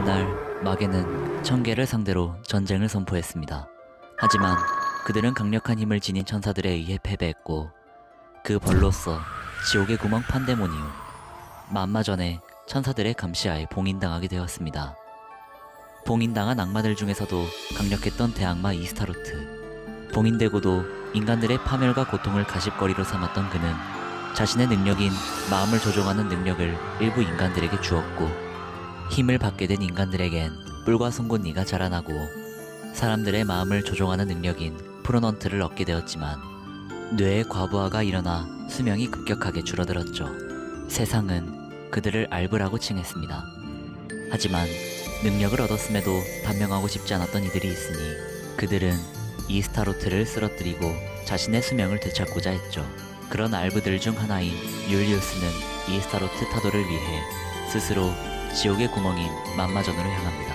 어느 날 마계는 천계를 상대로 전쟁을 선포했습니다. 하지만 그들은 강력한 힘을 지닌 천사들에 의해 패배했고 그 벌로서 지옥의 구멍 판데모니움 만마전에 천사들의 감시하에 봉인당하게 되었습니다. 봉인당한 악마들 중에서도 강력했던 대악마 이스타로트. 봉인되고도 인간들의 파멸과 고통을 가십거리로 삼았던 그는 자신의 능력인 마음을 조종하는 능력을 일부 인간들에게 주었고 힘을 받게 된 인간들에겐 뿔과 송곳니가 자라나고 사람들의 마음을 조종하는 능력인 프로넌트를 얻게 되었지만 뇌의 과부하가 일어나 수명이 급격하게 줄어들었죠. 세상은 그들을 알브라고 칭했습니다. 하지만 능력을 얻었음에도 단명하고 싶지 않았던 이들이 있으니 그들은 이스타로트를 쓰러뜨리고 자신의 수명을 되찾고자 했죠. 그런 알브들 중 하나인 율리우스는 이스타로트 타도를 위해 스스로 지옥의 구멍인 만마전으로 향합니다.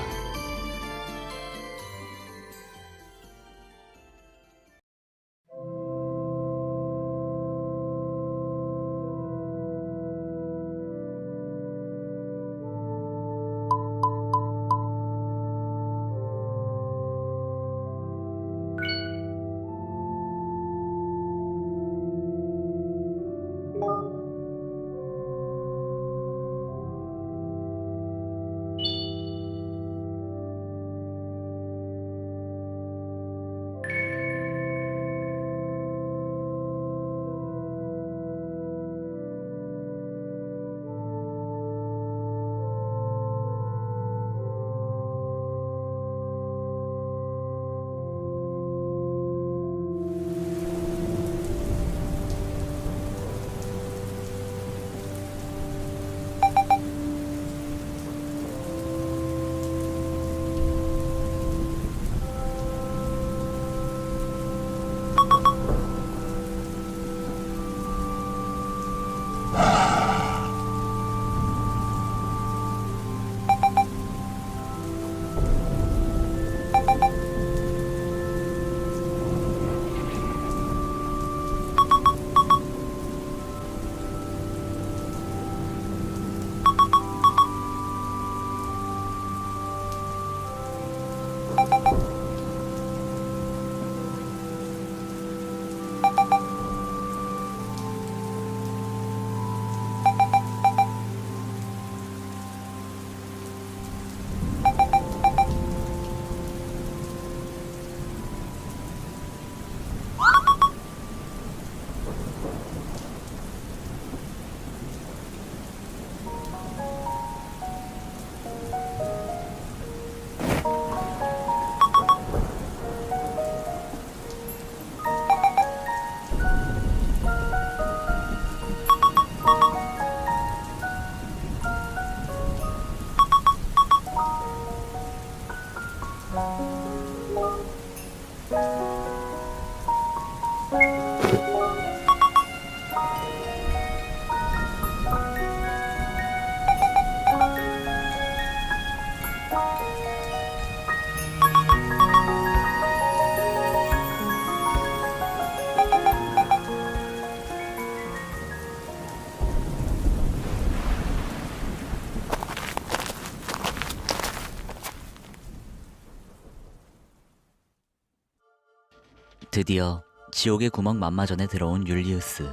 드디어 지옥의 구멍 만마전에 들어온 율리우스.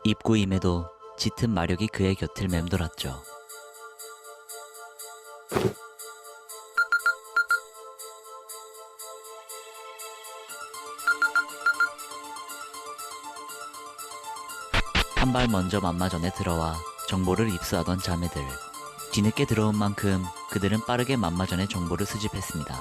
입구임에도 짙은 마력이 그의 곁을 맴돌았죠. 한 발 먼저 만마전에 들어와 정보를 입수하던 자매들. 뒤늦게 들어온 만큼 그들은 빠르게 만마전의 정보를 수집했습니다.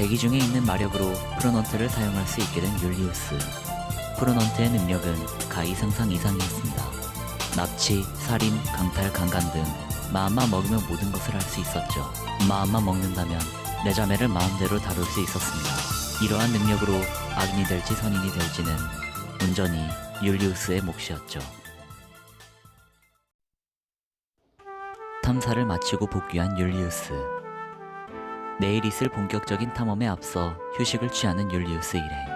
대기 중에 있는 마력으로 프로넌트를 사용할 수 있게 된 율리우스. 프로넌트의 능력은 가히 상상 이상이었습니다. 납치, 살인, 강탈, 강간 등 마음만 먹으면 모든 것을 할 수 있었죠. 마음만 먹는다면 내 자매를 마음대로 다룰 수 있었습니다. 이러한 능력으로 악인이 될지 선인이 될지는 온전히 율리우스의 몫이었죠. 탐사를 마치고 복귀한 율리우스. 내일 있을 본격적인 탐험에 앞서 휴식을 취하는 율리우스 일행.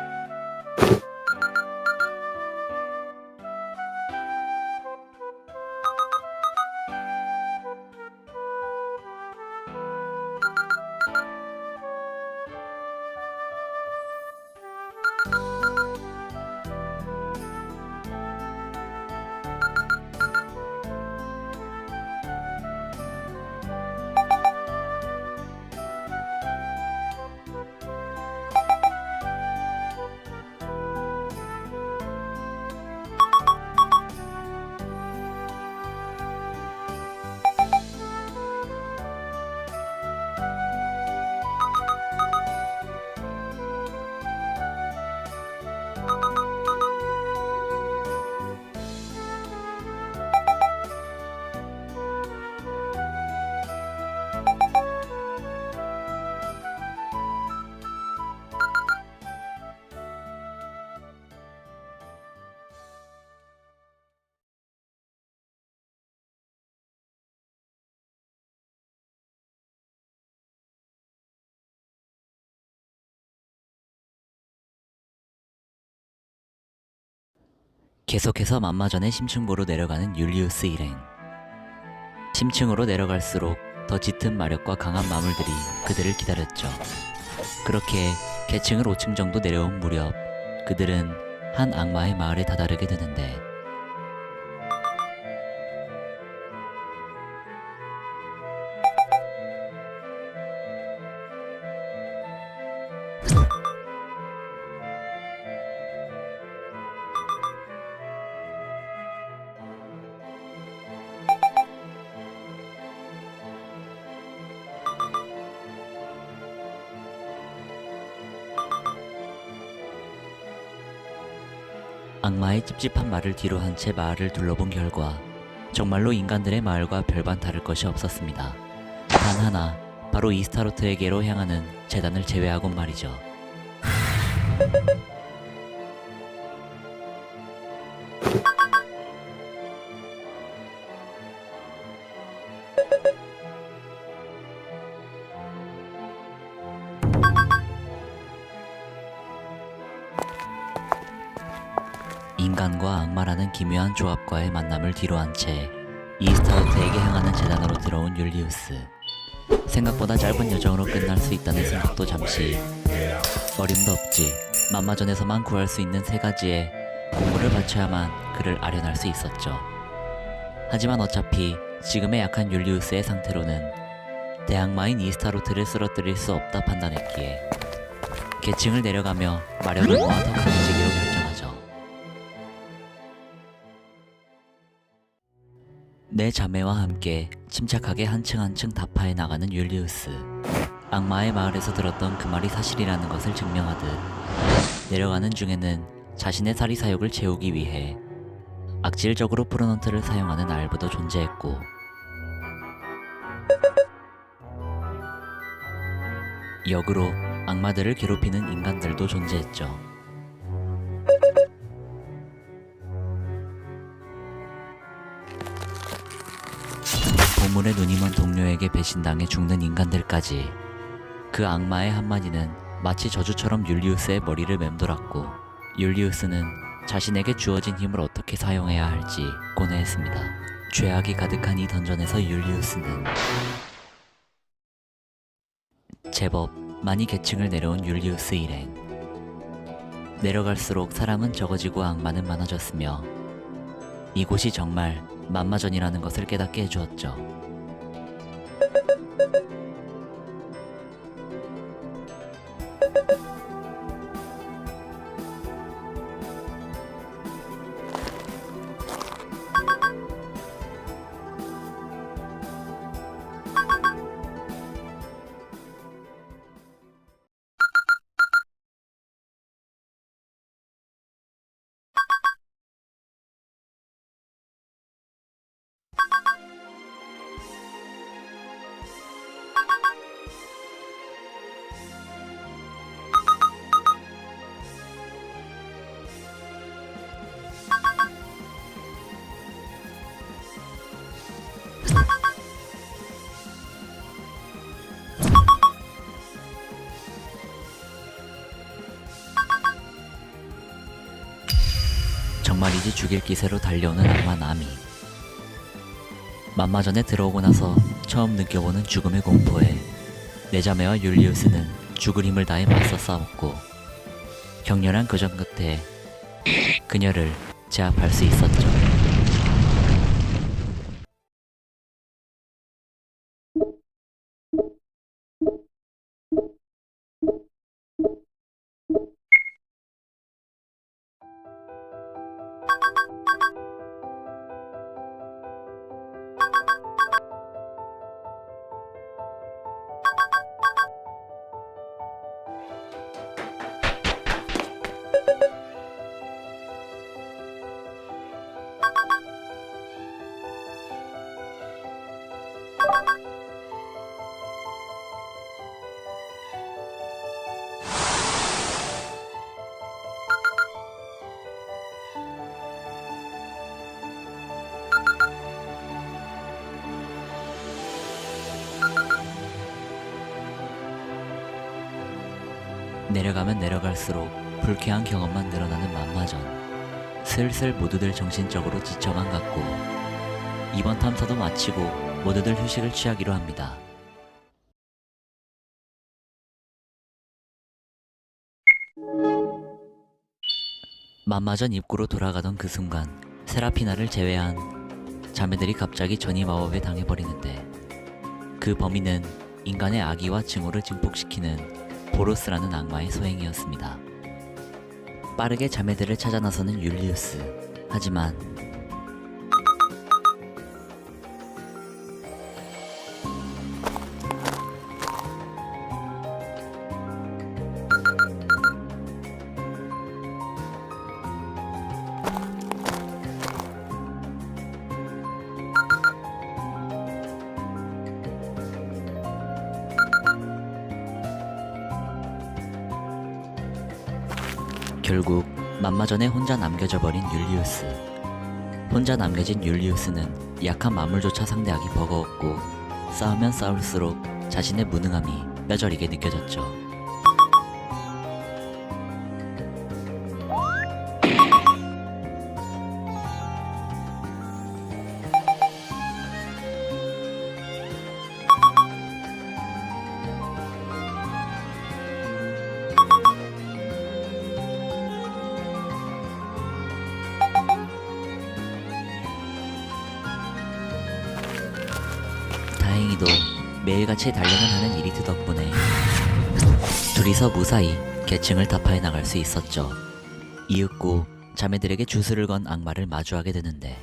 계속해서 만마전의 심층부로 내려가는 율리우스 일행. 심층으로 내려갈수록 더 짙은 마력과 강한 마물들이 그들을 기다렸죠. 그렇게 계층을 5층 정도 내려온 무렵 그들은 한 악마의 마을에 다다르게 되는데, 악마의 찝찝한 말을 뒤로 한 채 마을을 둘러본 결과 정말로 인간들의 마을과 별반 다를 것이 없었습니다. 단 하나, 바로 이스타로트에게로 향하는 재단을 제외하곤 말이죠. 인간과 악마라는 기묘한 조합과의 만남을 뒤로한 채 이스타로트에게 향하는 재단으로 들어온 율리우스. 생각보다 짧은 여정으로 끝날 수 있다는 생각도 잠시, 어림도 없지, 만마전에서만 구할 수 있는 3가지의 공물을 바쳐야만 그를 아련할 수 있었죠. 하지만 어차피 지금의 약한 율리우스의 상태로는 대악마인 이스타로트를 쓰러뜨릴 수 없다 판단했기에 계층을 내려가며 마력을 모아 더 강해지기로 결정하죠. 내 자매와 함께 침착하게 한층 한층 다파해 나가는 율리우스. 악마의 마을에서 들었던 그 말이 사실이라는 것을 증명하듯 내려가는 중에는 자신의 사리 사욕을 채우기 위해 악질적으로 프로넌트를 사용하는 알브도 존재했고, 역으로 악마들을 괴롭히는 인간들도 존재했죠. 보물에 눈이 먼 동료에게 배신당해 죽는 인간들까지. 그 악마의 한마디는 마치 저주처럼 율리우스의 머리를 맴돌았고, 율리우스는 자신에게 주어진 힘을 어떻게 사용해야 할지 고뇌했습니다. 죄악이 가득한 이 던전에서 율리우스는 제법 많이 계층을 내려온 율리우스 일행. 내려갈수록 사람은 적어지고 악마는 많아졌으며 이곳이 정말 만마전이라는 것을 깨닫게 해주었죠. 정말이지 죽일 기세로 달려오는 악마 나미. 만마전에 들어오고 나서 처음 느껴보는 죽음의 공포에 네자메와 율리우스는 죽을 힘을 다해 맞서 싸웠고 격렬한 교전 끝에 그녀를 제압할 수 있었죠. 내려가면 내려갈수록 불쾌한 경험만 늘어나는 만마전. 슬슬 모두들 정신적으로 지쳐만 갔고 이번 탐사도 마치고 모두들 휴식을 취하기로 합니다. 만마전 입구로 돌아가던 그 순간 세라피나를 제외한 자매들이 갑자기 전이 마법에 당해버리는데 그 범인은 인간의 악의와 증오를 증폭시키는 보로스라는 악마의 소행이었습니다. 빠르게 자매들을 찾아 나서는 율리우스. 하지만 결국 만마전에 혼자 남겨져 버린 율리우스. 혼자 남겨진 율리우스는 약한 마물조차 상대하기 버거웠고 싸우면 싸울수록 자신의 무능함이 뼈저리게 느껴졌죠. 다행히도 매일같이 단련을 하는 이리트 덕분에 둘이서 무사히 계층을 타파해 나갈 수 있었죠. 이윽고 자매들에게 주술을 건 악마를 마주하게 되는데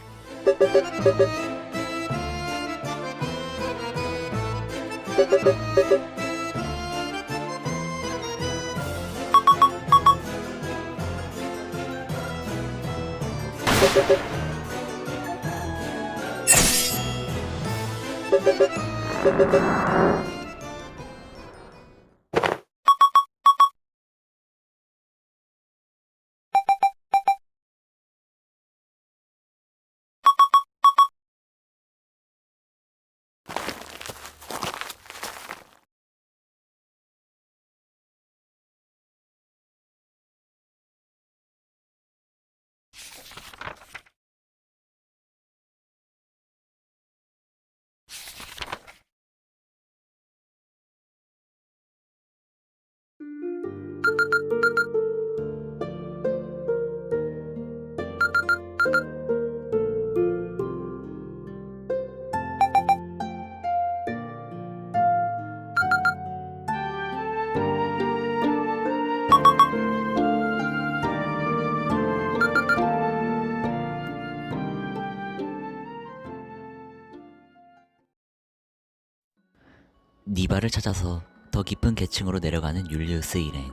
니바를 찾아서 더 깊은 계층으로 내려가는 율리우스 일행.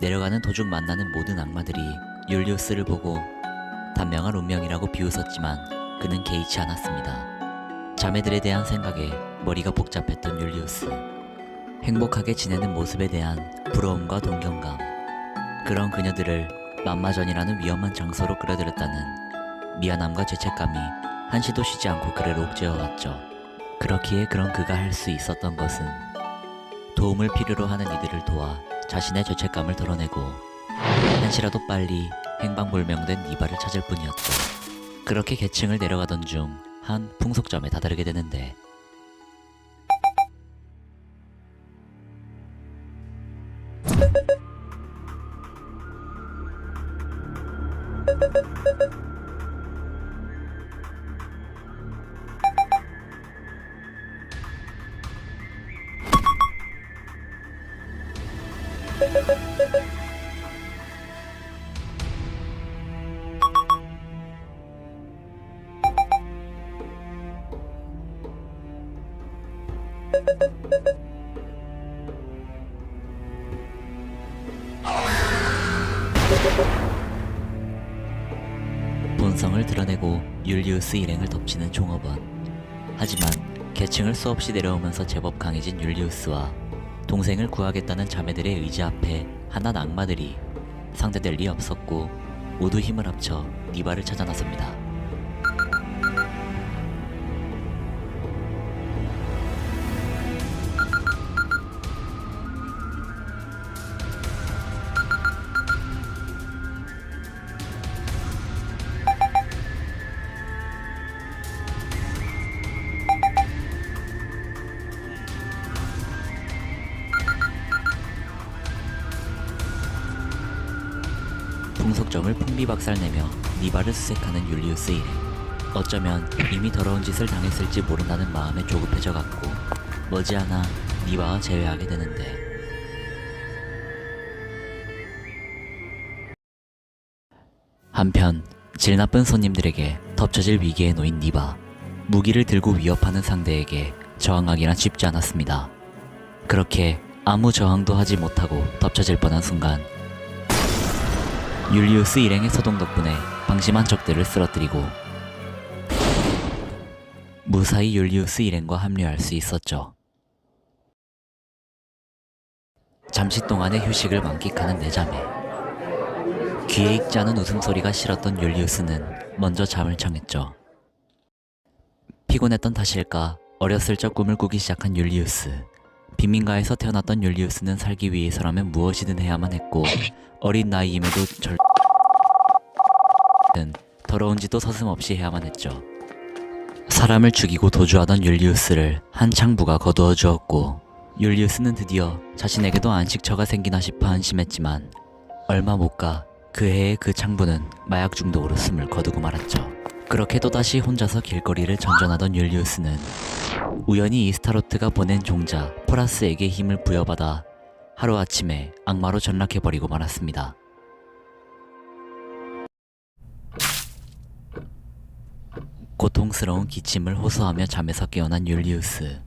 내려가는 도중 만나는 모든 악마들이 율리우스를 보고 단명한 운명이라고 비웃었지만 그는 개의치 않았습니다. 자매들에 대한 생각에 머리가 복잡했던 율리우스. 행복하게 지내는 모습에 대한 부러움과 동경감. 그런 그녀들을 만마전이라는 위험한 장소로 끌어들였다는 미안함과 죄책감이 한시도 쉬지 않고 그를 옥죄어왔죠. 그렇기에 그런 그가 할 수 있었던 것은 도움을 필요로 하는 이들을 도와 자신의 죄책감을 덜어내고 한시라도 빨리 행방불명된 니바를 찾을 뿐이었죠. 그렇게 계층을 내려가던 중 한 풍속점에 다다르게 되는데 본성을 드러내고 율리우스 일행을 덮치는 종업원. 하지만 계층을 수없이 내려오면서 제법 강해진 율리우스와 동생을 구하겠다는 자매들의 의지 앞에 한낱 악마들이 상대될 리 없었고 모두 힘을 합쳐 니바를 찾아 나섭니다. 풍속점을 풍비박살내며 니바를 수색하는 율리우스 일행. 어쩌면 이미 더러운 짓을 당했을지 모른다는 마음에 조급해져갔고 머지않아 니바와 재회하게 되는데 한편 질 나쁜 손님들에게 덮쳐질 위기에 놓인 니바. 무기를 들고 위협하는 상대에게 저항하기란 쉽지 않았습니다. 그렇게 아무 저항도 하지 못하고 덮쳐질 뻔한 순간 율리우스 일행의 소동 덕분에 방심한 적들을 쓰러뜨리고 무사히 율리우스 일행과 합류할 수 있었죠. 잠시 동안의 휴식을 만끽하는 네 자매. 귀에 익지 않은 웃음소리가 싫었던 율리우스는 먼저 잠을 청했죠. 피곤했던 탓일까 어렸을 적 꿈을 꾸기 시작한 율리우스. 빈민가에서 태어났던 율리우스는 살기 위해서라면 무엇이든 해야만 했고 어린 나이임에도 더러운 짓도 서슴없이 해야만 했죠. 사람을 죽이고 도주하던 율리우스를 한 창부가 거두어 주었고 율리우스는 드디어 자신에게도 안식처가 생기나 싶어 안심했지만 얼마 못 가 그 해의 그 창부는 마약 중독으로 숨을 거두고 말았죠. 그렇게 또다시 혼자서 길거리를 전전하던 율리우스는 우연히 이스타로트가 보낸 종자 포라스에게 힘을 부여받아 하루아침에 악마로 전락해버리고 말았습니다. 고통스러운 기침을 호소하며 잠에서 깨어난 율리우스.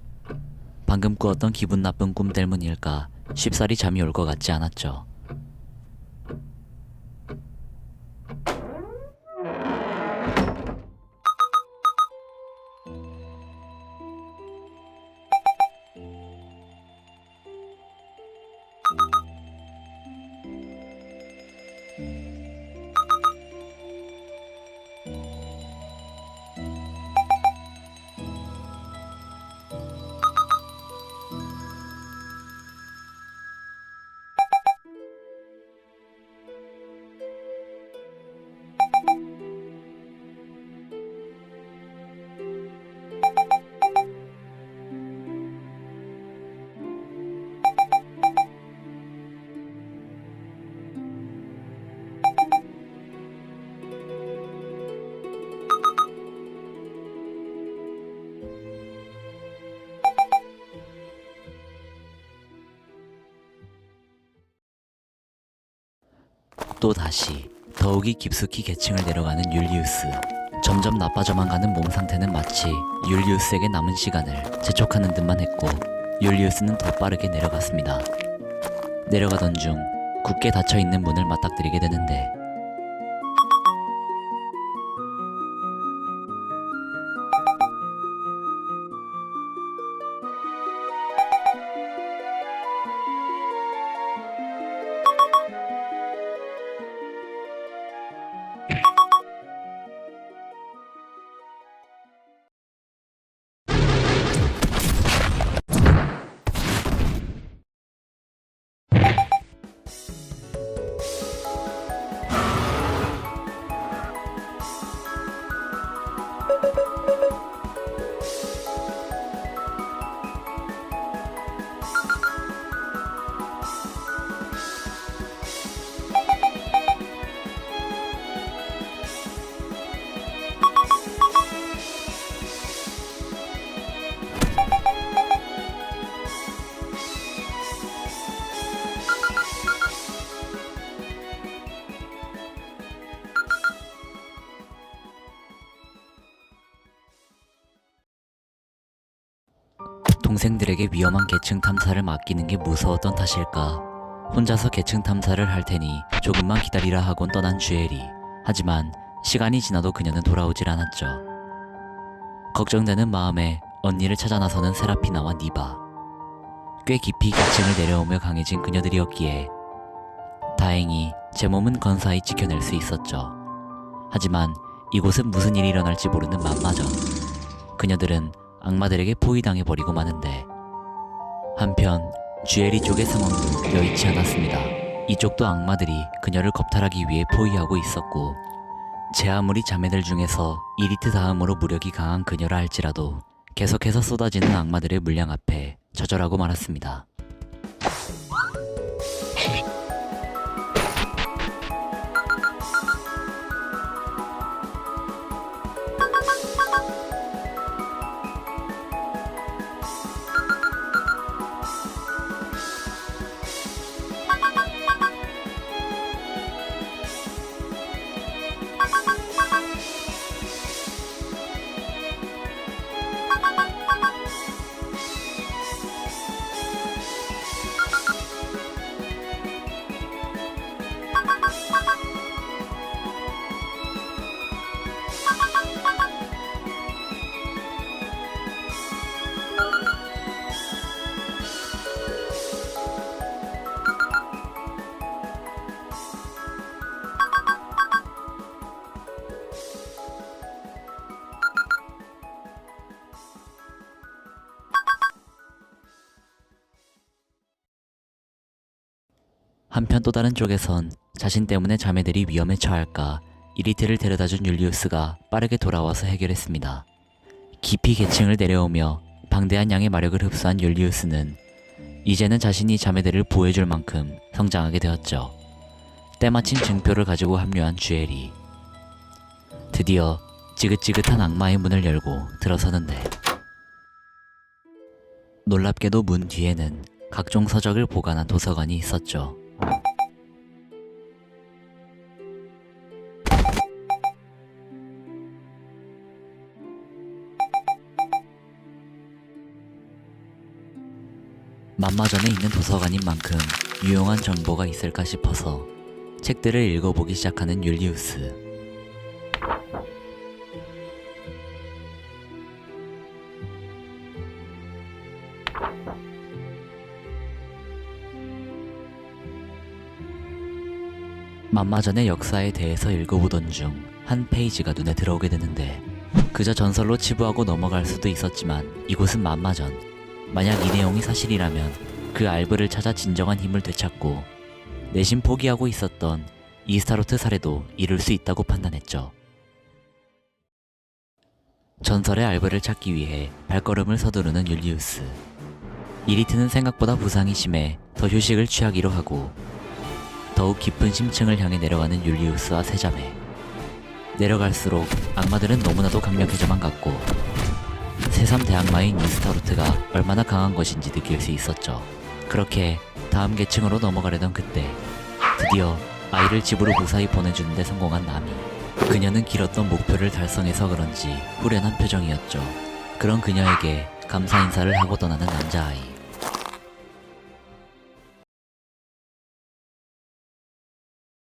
방금 꾸었던 기분 나쁜 꿈 때문일까 쉽사리 잠이 올 것 같지 않았죠. 또다시 더욱이 깊숙이 계층을 내려가는 율리우스. 점점 나빠져만 가는 몸 상태는 마치 율리우스에게 남은 시간을 재촉하는 듯만 했고 율리우스는 더 빠르게 내려갔습니다. 내려가던 중 굳게 닫혀있는 문을 맞닥뜨리게 되는데 동생들에게 위험한 계층 탐사를 맡기는 게 무서웠던 탓일까? 혼자서 계층 탐사를 할 테니 조금만 기다리라 하곤 떠난 주엘이. 하지만 시간이 지나도 그녀는 돌아오질 않았죠. 걱정되는 마음에 언니를 찾아 나서는 세라피나와 니바. 꽤 깊이 계층을 내려오며 강해진 그녀들이었기에 다행히 제 몸은 건사히 지켜낼 수 있었죠. 하지만 이곳은 무슨 일이 일어날지 모르는 만마전. 그녀들은 악마들에게 포위당해버리고 마는데, 한편 주엘이 쪽의 상황도 여의치 않았습니다. 이쪽도 악마들이 그녀를 겁탈하기 위해 포위하고 있었고, 제 아무리 자매들 중에서 이리트 다음으로 무력이 강한 그녀라 할지라도 계속해서 쏟아지는 악마들의 물량 앞에 처절하고 말았습니다. 한편 또 다른 쪽에선 자신 때문에 자매들이 위험에 처할까 이리트를 데려다준 율리우스가 빠르게 돌아와서 해결했습니다. 깊이 계층을 내려오며 방대한 양의 마력을 흡수한 율리우스는 이제는 자신이 자매들을 보호해줄 만큼 성장하게 되었죠. 때마침 증표를 가지고 합류한 주엘이 드디어 지긋지긋한 악마의 문을 열고 들어서는데, 놀랍게도 문 뒤에는 각종 서적을 보관한 도서관이 있었죠. 만마전에 있는 도서관인 만큼 유용한 정보가 있을까 싶어서 책들을 읽어보기 시작하는 율리우스. 만마전의 역사에 대해서 읽어보던 중 한 페이지가 눈에 들어오게 되는데, 그저 전설로 치부하고 넘어갈 수도 있었지만 이곳은 만마전. 만약 이 내용이 사실이라면 그 알브를 찾아 진정한 힘을 되찾고 내심 포기하고 있었던 이스타로트 사례도 이룰 수 있다고 판단했죠. 전설의 알브를 찾기 위해 발걸음을 서두르는 율리우스. 이리트는 생각보다 부상이 심해 더 휴식을 취하기로 하고 더욱 깊은 심층을 향해 내려가는 율리우스와 세자매. 내려갈수록 악마들은 너무나도 강력해져만 갔고 새삼 대악마인 이스타로트가 얼마나 강한 것인지 느낄 수 있었죠. 그렇게 다음 계층으로 넘어가려던 그때 드디어 아이를 집으로 무사히 보내주는 데 성공한 나미. 그녀는 길었던 목표를 달성해서 그런지 후련한 표정이었죠. 그런 그녀에게 감사 인사를 하고 떠나는 남자아이.